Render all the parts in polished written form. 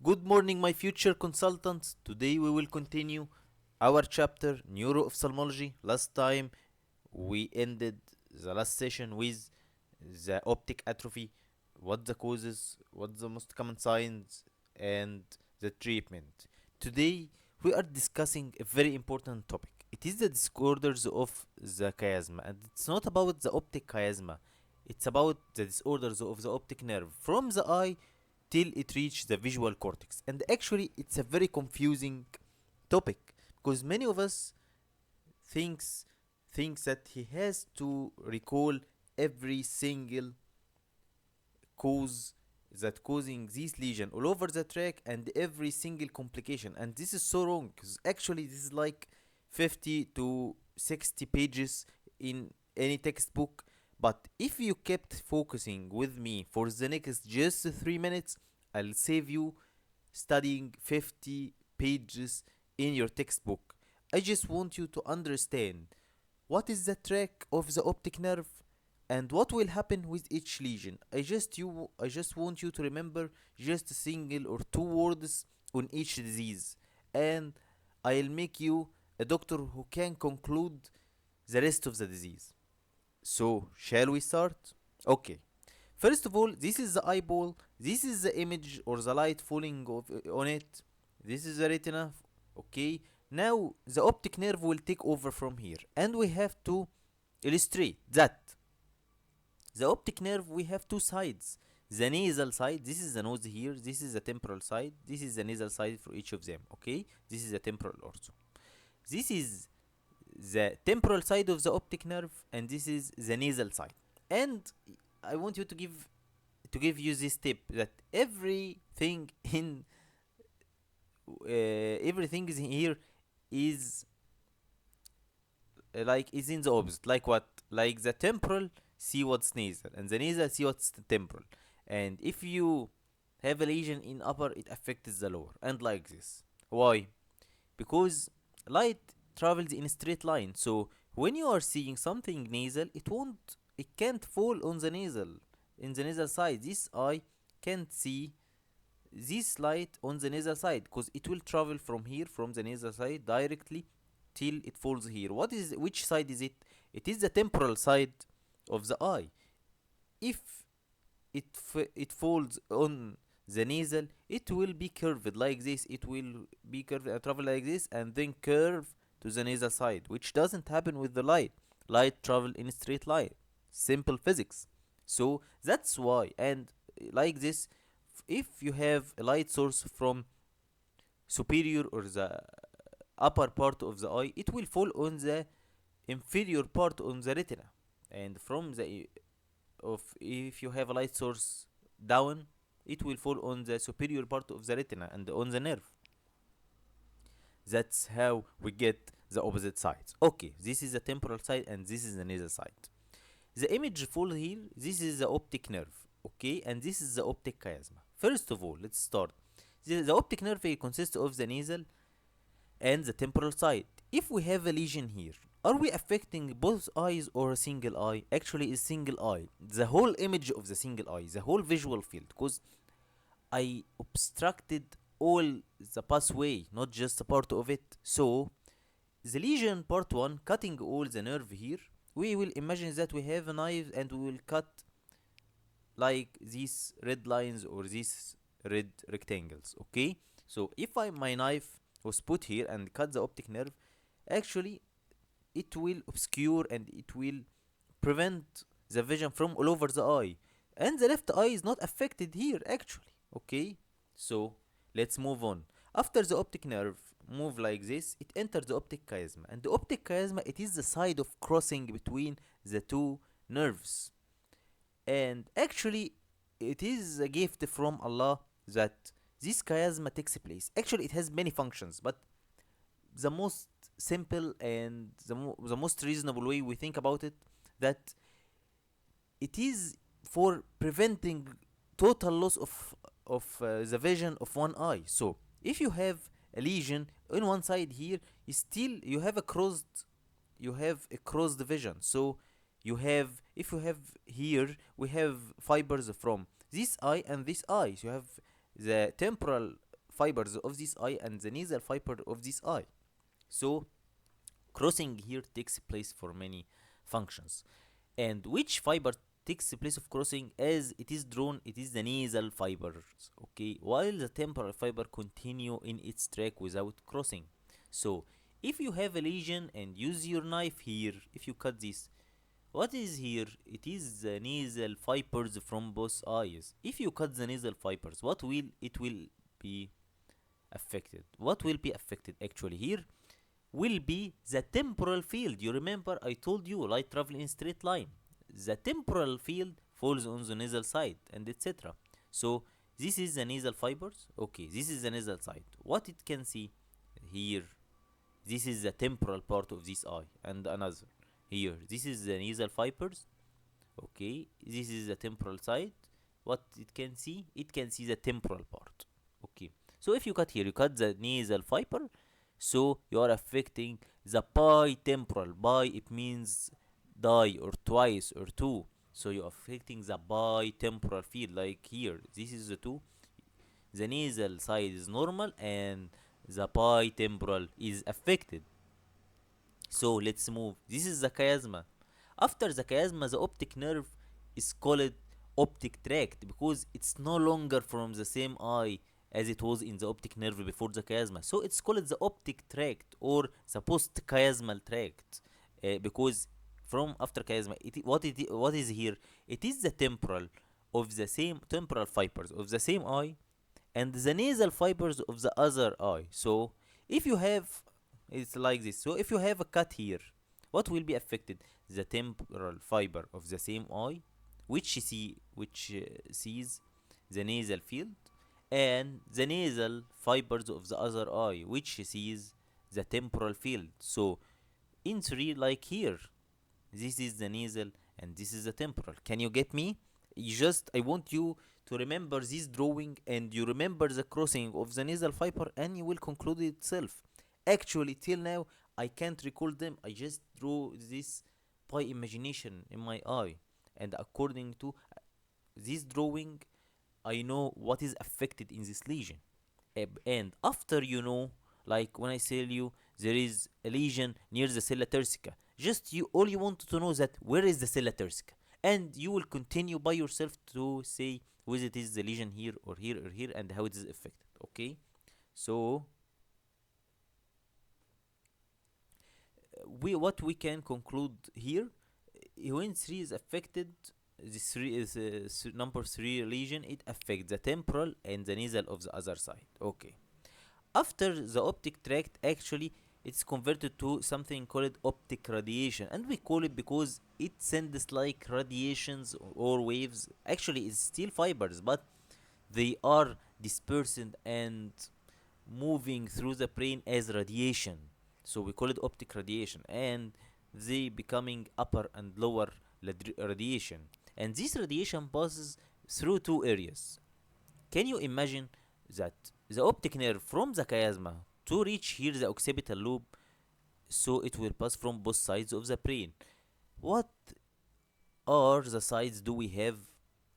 Good morning, my future consultants. Today we will continue our chapter neuro-ophthalmology. Last time we ended the last session with the optic atrophy, what the causes, what the most common signs, and the treatment. Today we are discussing a very important topic. It is the disorders of the chiasma, and it's not about the optic chiasma. It's about the disorders of the optic nerve from the eye till it reaches the visual cortex. And actually, it's a very confusing topic because many of us thinks thinks that he has to recall every single cause that causing this lesion all over the track and every single complication, and this is so wrong because actually this is like 50 to 60 pages in any textbook. But if you kept focusing with me for the next just 3 minutes, I'll save you studying 50 pages in your textbook. I just want you to understand what is the track of the optic nerve and what will happen with each lesion. I just want you to remember just a single or two words on each disease, and I'll make you a doctor who can conclude the rest of the disease. So, shall we start? Okay. First of all, this is the eyeball. This is the image or the light falling on it. This is the retina. Okay. Now, the optic nerve will take over from here. And we have to illustrate that the optic nerve, we have two sides. The nasal side, this is the nose here. This is the temporal side. This is the nasal side for each of them. Okay. This is the temporal also. This is the temporal side of the optic nerve, and this is the nasal side. And I want you to give you this tip that everything is in here is is in the opposite. Like what? Like the temporal see what's nasal, and the nasal see what's the temporal. And if you have a lesion in upper, it affects the lower, and like this. Why? Because light travels in a straight line. So when you are seeing something nasal, it can't fall on the nasal, in the nasal side. This eye can't see this light on the nasal side because it will travel from here, from the nasal side directly till it falls here. Which side is it? It is the temporal side of the eye. If it falls on the nasal, it will be curved like this. It will be curved and travel like this and then curve to the nasal side, which doesn't happen with the light. Light travel in a straight line. Simple physics. So that's why. And like this, if you have a light source from superior or the upper part of the eye, it will fall on the inferior part on the retina. And from the of if you have a light source down, it will fall on the superior part of the retina and on the nerve. That's how we get the opposite sides. Okay, this is the temporal side and this is the nasal side. The image fall here, this is the optic nerve, okay, and this is the optic chiasma. First of all, let's start. The optic nerve consists of the nasal and the temporal side. If we have a lesion here, are we affecting both eyes or a single eye? Actually, a single eye. The whole image of the single eye, the whole visual field, because I obstructed all the pathway, not just a part of it. So, the lesion part 1, cutting all the nerve here, we will imagine that we have a knife and we will cut like these red lines or these red rectangles, okay? So, if my knife was put here and cut the optic nerve, actually it will obscure and it will prevent the vision from all over the eye. And the left eye is not affected here actually. Okay? So let's move on. After the optic nerve move like this, it enters the optic chiasma. And the optic chiasma, it is the side of crossing between the two nerves. And actually it is a gift from Allah that this chiasma takes place. Actually it has many functions, but the most simple and the most reasonable way we think about it, that it is for preventing total loss of the vision of one eye. So if you have a lesion on one side here, you have a crossed vision. So if you have here, we have fibers from this eye and this eye. So you have the temporal fibers of this eye and the nasal fiber of this eye. So crossing here takes place for many functions. And which fiber takes the place of crossing? As it is drawn, it is the nasal fibers, okay, while the temporal fiber continue in its track without crossing. So if you have a lesion and use your knife here, if you cut this, what is here? It is the nasal fibers from both eyes. If you cut the nasal fibers, what will it will be affected? What will be affected actually here will be the temporal field. You remember I told you light travel in straight line. The temporal field falls on the nasal side and etc. So this is the nasal fibers. Okay, this is the nasal side. What it can see here, this is the temporal part of this eye, and another here. This is the nasal fibers. Okay, this is the temporal side. What it can see? It can see the temporal part. Okay, so if you cut here, you cut the nasal fiber, so you are affecting the bitemporal. Bi, it means die or twice or two. So you're affecting the bitemporal field, like here. This is the two. The nasal side is normal and the bitemporal is affected. So let's move. This is the chiasma. After the chiasma, the optic nerve is called optic tract because it's no longer from the same eye as it was in the optic nerve before the chiasma. So it's called the optic tract or the post chiasmal tract because from after chiasma, what is here? It is the temporal of the same temporal fibers of the same eye and the nasal fibers of the other eye. So if you have, it's like this. So if you have a cut here, what will be affected? The temporal fiber of the same eye, which sees the nasal field, and the nasal fibers of the other eye, which sees the temporal field. So in three, like here, this is the nasal and this is the temporal. Can you get me? I want you to remember this drawing and you remember the crossing of the nasal fiber and you will conclude itself. Actually, till now, I can't recall them. I just drew this by imagination in my eye. And according to this drawing, I know what is affected in this lesion. And after you know, like when I tell you there is a lesion near the sella turcica, just you all you want to know that where is the sella turcica, and you will continue by yourself to say whether it is the lesion here or here or here and how it is affected. Okay, so we can conclude here when 3 is affected, this 3 is number 3 lesion, it affects the temporal and the nasal of the other side. Okay, after the optic tract, actually it's converted to something called optic radiation, and we call it because it sends like radiations or waves. Actually it's still fibers, but they are dispersed and moving through the brain as radiation. So we call it optic radiation, and they becoming upper and lower radiation. And this radiation passes through two areas. Can you imagine that the optic nerve from the chiasma to reach here the occipital lobe, so it will pass from both sides of the brain. What are the sides do we have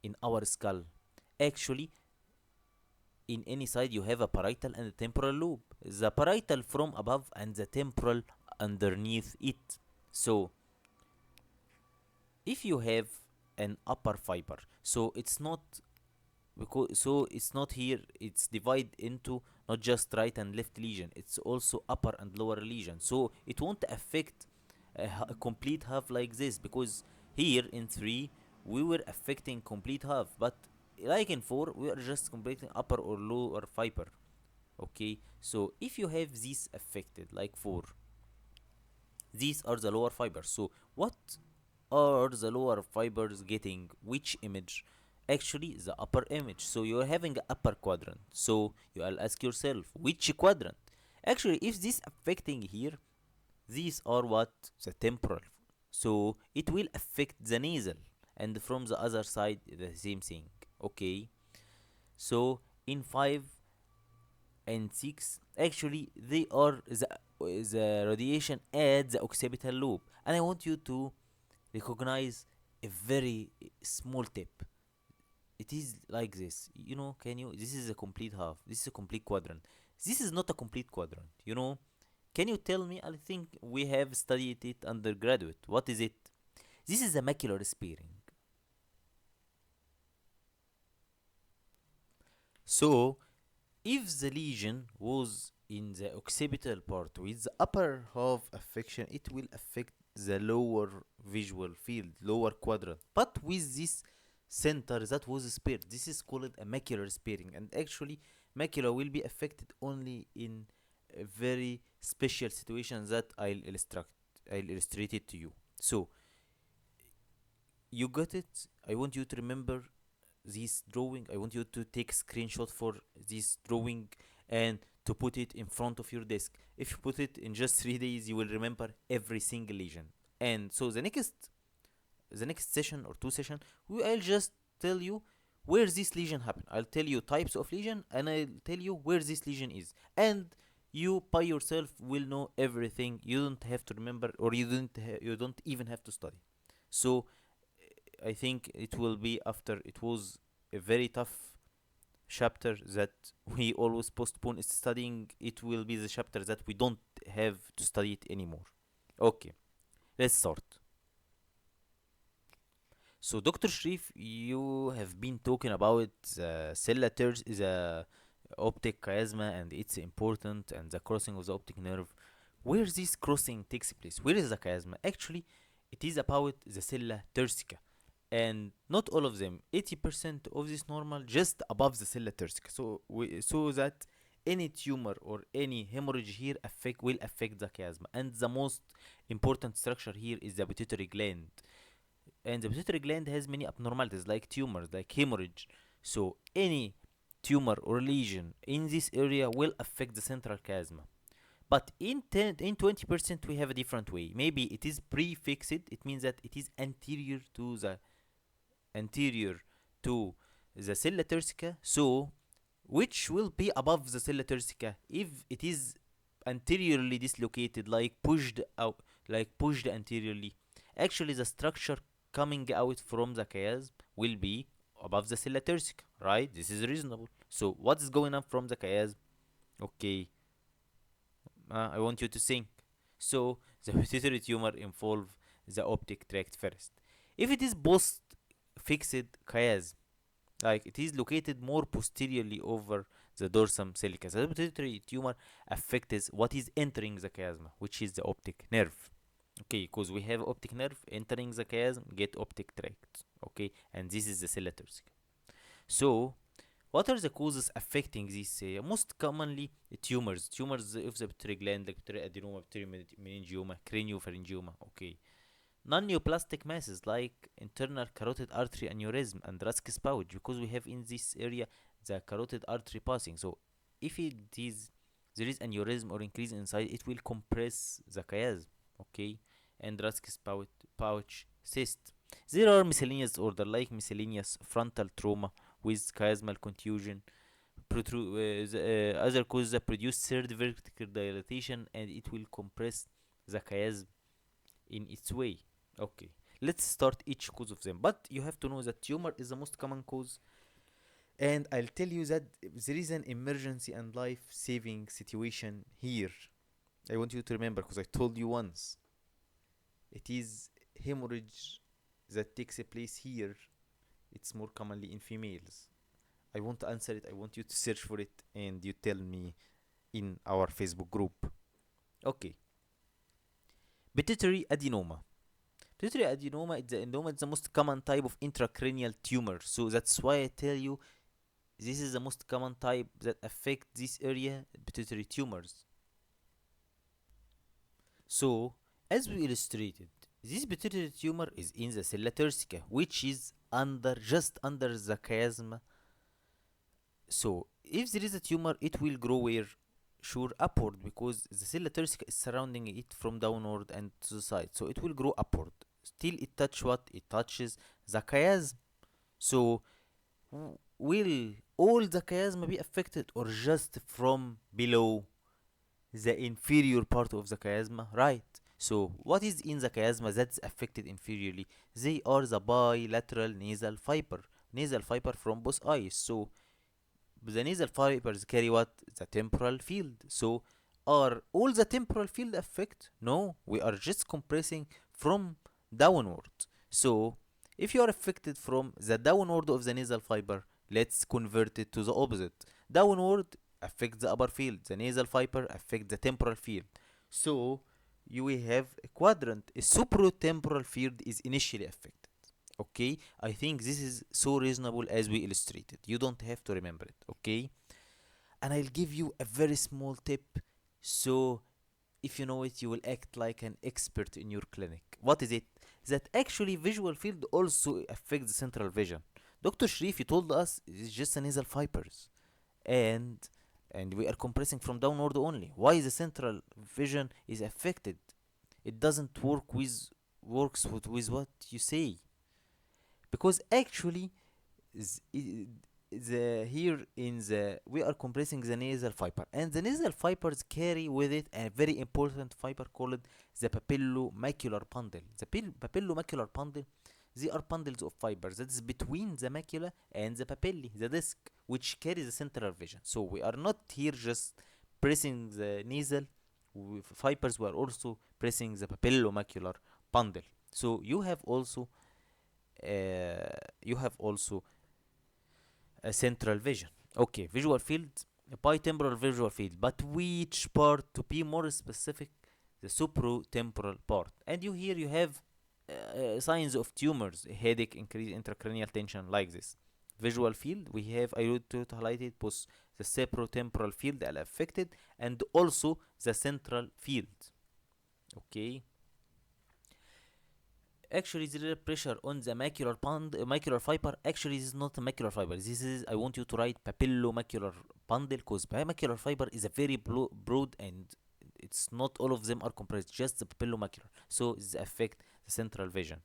in our skull? Actually, in any side you have a parietal and a temporal lobe. The parietal from above and the temporal underneath it. So if you have an upper fiber, so it's not it's not here, it's divided into not just right and left lesion, it's also upper and lower lesion, so it won't affect a complete half like this, because here in 3 we were affecting complete half, but like in 4 we are just completing upper or lower fiber. Okay, so if you have this affected like 4, these are the lower fibers. So what are the lower fibers getting? Which image? Actually the upper image. So you're having a upper quadrant, so you'll ask yourself which quadrant. Actually if this affecting here, these are what? The temporal, so it will affect the nasal, and from the other side the same thing. Okay, so in 5 and 6 actually they are the radiation at the occipital lobe, and I want you to recognize a very small tip. it is like this. You know, can you? This is a complete half. This is a complete quadrant. This is not a complete quadrant. You know, can you tell me? I think we have studied it undergraduate. What is it? This is a macular sparing. So, if the lesion was in the occipital part with the upper half affection, it will affect the lower visual field, lower quadrant. But with this center that was spared, this is called a macular sparing. And actually, macula will be affected only in a very special situations that I'll illustrate it to you. So, you got it? I want you to remember this drawing. I want you to take screenshot for this drawing and to put it in front of your desk. If you put it in just 3 days, you will remember every single lesion. And so the next session or two session, I'll just tell you where this lesion happened. I'll tell you types of lesion and I'll tell you where this lesion is. And you by yourself will know everything. You don't have to remember, or you don't even have to study. So I think it will be after it was a very tough chapter that we always postpone studying. It will be the chapter that we don't have to study it anymore. Okay, let's start. So, Dr. Sharif, you have been talking about the cellators, the optic chiasma, and its important and the crossing of the optic nerve. Where this crossing takes place? Where is the chiasma? Actually, it is about the sella turcica, and not all of them. 80% of this normal just above the sella turcica. So that any tumor or any hemorrhage here will affect the chiasma, and the most important structure here is the pituitary gland, and the pituitary gland has many abnormalities like tumors, like hemorrhage. So any tumor or lesion in this area will affect the central chiasma. But in 20% we have a different way. Maybe it is prefixed. It means that it is anterior to the sella turcica. So which will be above the sella turcica if it is anteriorly dislocated, like pushed anteriorly. Actually, the structure coming out from the chiasm will be above the sella turcica, right? This is reasonable. So what is going up from the chiasm? Okay, I want you to think. So the pituitary tumor involve the optic tract first. If it is post fixed chiasm, like it is located more posteriorly over the dorsum silica, the pituitary tumor affects what is entering the chiasma, which is the optic nerve. Okay, because we have optic nerve entering the chiasm, get optic tract. Okay, and this is the sella turcica. So what are the causes affecting these? Most commonly, tumors of the pituitary gland, like pituitary adenoma, pituitary meningioma, craniopharyngioma. Okay, non-neoplastic masses like internal carotid artery aneurysm and Raskis pouch, because we have in this area the carotid artery passing. So if there is aneurysm or increase in size, it will compress the chiasm. Okay, and Raskis pouch cyst. There are miscellaneous order like miscellaneous frontal trauma with chiasmal contusion. Other causes that produce third vertical dilatation, and it will compress the chiasm in its way. Okay, let's start each cause of them. But you have to know that tumor is the most common cause, and I'll tell you that there is an emergency and life-saving situation here. I want you to remember because I told you once. It is hemorrhage that takes a place here. It's more commonly in females. I won't answer it. I want you to search for it and you tell me in our Facebook group. Okay. Pituitary adenoma. Pituitary adenoma is the most common type of intracranial tumor. So that's why I tell you this is the most common type that affect this area, pituitary tumors. So, as we illustrated, this pituitary tumor is in the sella turcica, which is just under the chiasma. So, if there is a tumor, it will grow where? Sure, upward, because the sella turcica is surrounding it from downward and to the side. So, it will grow upward. Still, it touch what? It touches the chiasm. So, will all the chiasma be affected or just from below the inferior part of the chiasma? Right. So, what is in the chiasma that's affected inferiorly? They are the bilateral nasal fiber. nasal fiber from both eyes. So the nasal fibers carry what? The temporal field. So are all the temporal field affect? No, we are just compressing from downward. So if you are affected from the downward of the nasal fiber, let's convert it to the opposite. Downward affects the upper field, the nasal fiber affects the temporal field. So you will have a quadrant. A supratemporal field is initially affected. Okay, I think this is so reasonable as we illustrated. You don't have to remember it. Okay, and I'll give you a very small tip, so if you know it you will act like an expert in your clinic. What is it? That actually visual field also affects the central vision. Dr. Sharif, you told us it's just the nasal fibers, and we are compressing from downward only. Why the central vision is affected? It doesn't works with what you say, because actually the here in the we are compressing the nasal fiber, and the nasal fibers carry with it a very important fiber called the papillomacular bundle. The papillomacular bundle, they are bundles of fibers that is between the macula and the papillae, the disc, which carries the central vision. So we are not here just pressing the nasal fibers, we are also pressing the papillomacular bundle. So you have also a central vision. Okay, visual field, a bitemporal visual field, but which part? To be more specific, the supratemporal part. And here you have signs of tumors, headache, increased intracranial tension, like this. Visual field, we have, I would to highlight it, both the supratemporal field are affected and also the central field. Okay, actually there is pressure on the macular fiber. Actually this is not a macular fiber, this is, I want you to write papillomacular bundle, because macular fiber is a very broad, and it's not all of them are compressed, just the papillomacular, so this affect the central vision.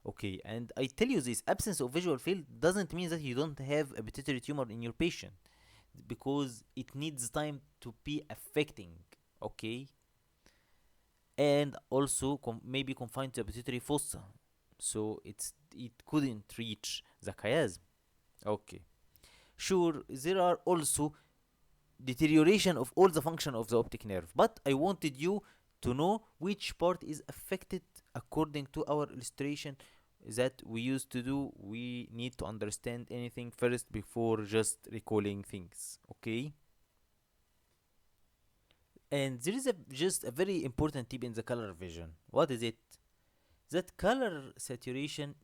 Okay, and I tell you, this absence of visual field doesn't mean that you don't have a pituitary tumor in your patient, because it needs time to be affecting. Okay, and also maybe confined to the pituitary fossa, so it couldn't reach the chiasm. Okay, sure, there are also deterioration of all the function of the optic nerve, but I wanted you to know which part is affected according to our illustration that we used to do. We need to understand anything first before just recalling things. Okay, and there is just a very important tip in the color vision. What is it? That color desaturation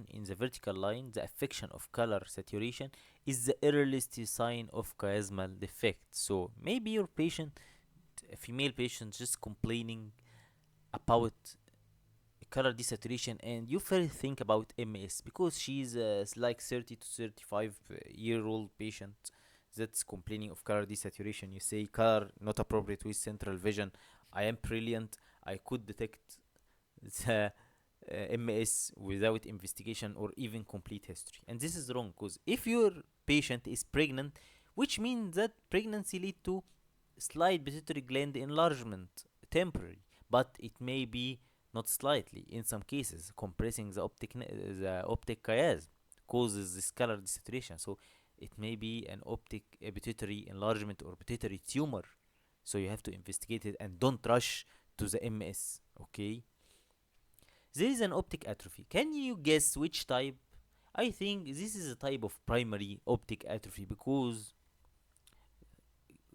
in the vertical line, the affection of color saturation, is the earliest sign of chiasmal defect. So maybe your patient, a female patient, just complaining about color desaturation, and you first think about MS, because she's like 30 to 35 year old patient that's complaining of color desaturation. You say color not appropriate with central vision. I am brilliant, I could detect the MS without investigation or even complete history. And this is wrong, because if your patient is pregnant, which means that pregnancy lead to slight pituitary gland enlargement, temporary, but it may be not slightly. In some cases, compressing the optic chiasm causes this color desaturation. So it may be an optic pituitary enlargement or pituitary tumor. So you have to investigate it and don't rush to the MS. Okay, there is an optic atrophy. Can you guess which type? I think this is a type of primary optic atrophy, because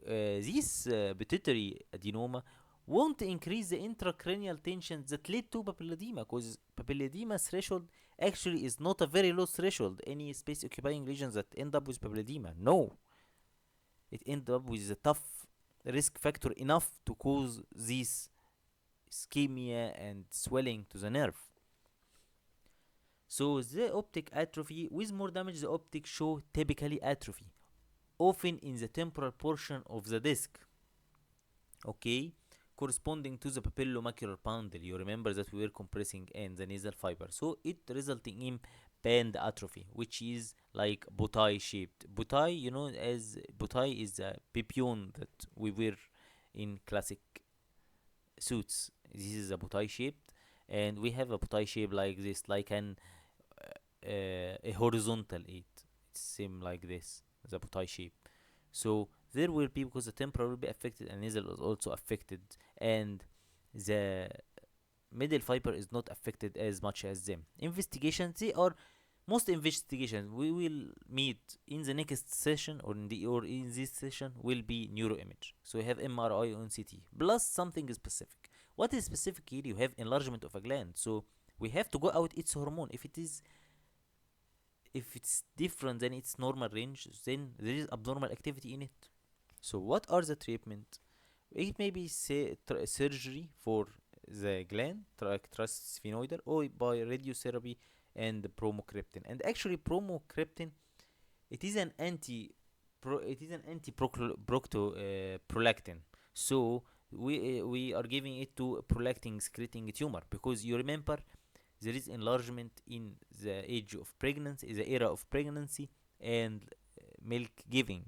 this pituitary adenoma won't increase the intracranial tension that lead to papilledema, because papilledema threshold actually is not a very low threshold. Any space occupying lesions that end up with papilledema, no, it end up with a tough risk factor enough to cause this ischemia and swelling to the nerve. So the optic atrophy with more damage, the optic show typically atrophy, often in the temporal portion of the disc. Okay, corresponding to the papillomacular bundle. You remember that we were compressing in the nasal fiber, so it resulting in band atrophy, which is like botai shaped. Botai, as botai is a pipion that we wear in classic suits. This is a botai shaped, and we have a botai shape like this, like an a horizontal 8. It's same like this, the bow tie shape. So there will be, because the temporal will be affected and nasal is also affected, and the middle fiber is not affected as much as them. Investigations, they are most investigations we will meet in the next session, or in this session will be neuroimage. So you have MRI on CT plus something specific. What is specific here? You have enlargement of a gland. So we have to go out its hormone. If it's different than its normal range, then there is abnormal activity in it. So what are the treatment? It may be say surgery for the gland, sphenoidal, or by radiotherapy and bromocriptine. And actually, bromocriptine, it is an prolactin. So we are giving it to prolactin secreting tumor, because you remember there is enlargement in the age of pregnancy, the era of pregnancy, and milk giving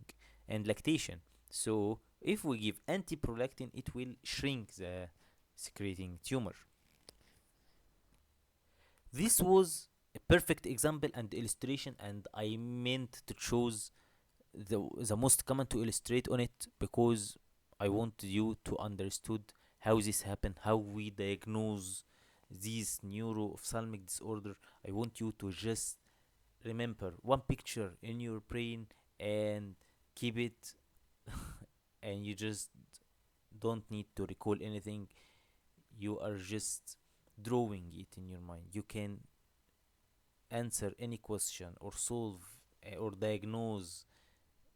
and lactation. So if we give antiprolactin, it will shrink the secreting tumor. This was a perfect example and illustration, and I meant to choose the most common to illustrate on it, because I want you to understood how this happen, how we diagnose these neuro-ophthalmic disorder. I want you to just remember one picture in your brain and keep it, and you just don't need to recall anything. You are just drawing it in your mind. You can answer any question or solve or diagnose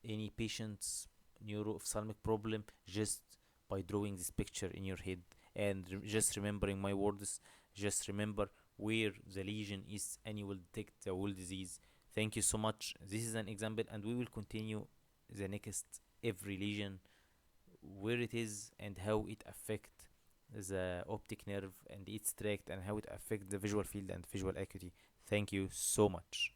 any patient's neuro-ophthalmic problem just by drawing this picture in your head, and just remembering my words. Just remember where the lesion is, and you will detect the whole disease. Thank you so much. This is an example, and we will continue the next every lesion, where it is and how it affect the optic nerve and its tract, and how it affect the visual field and visual acuity. Thank you so much.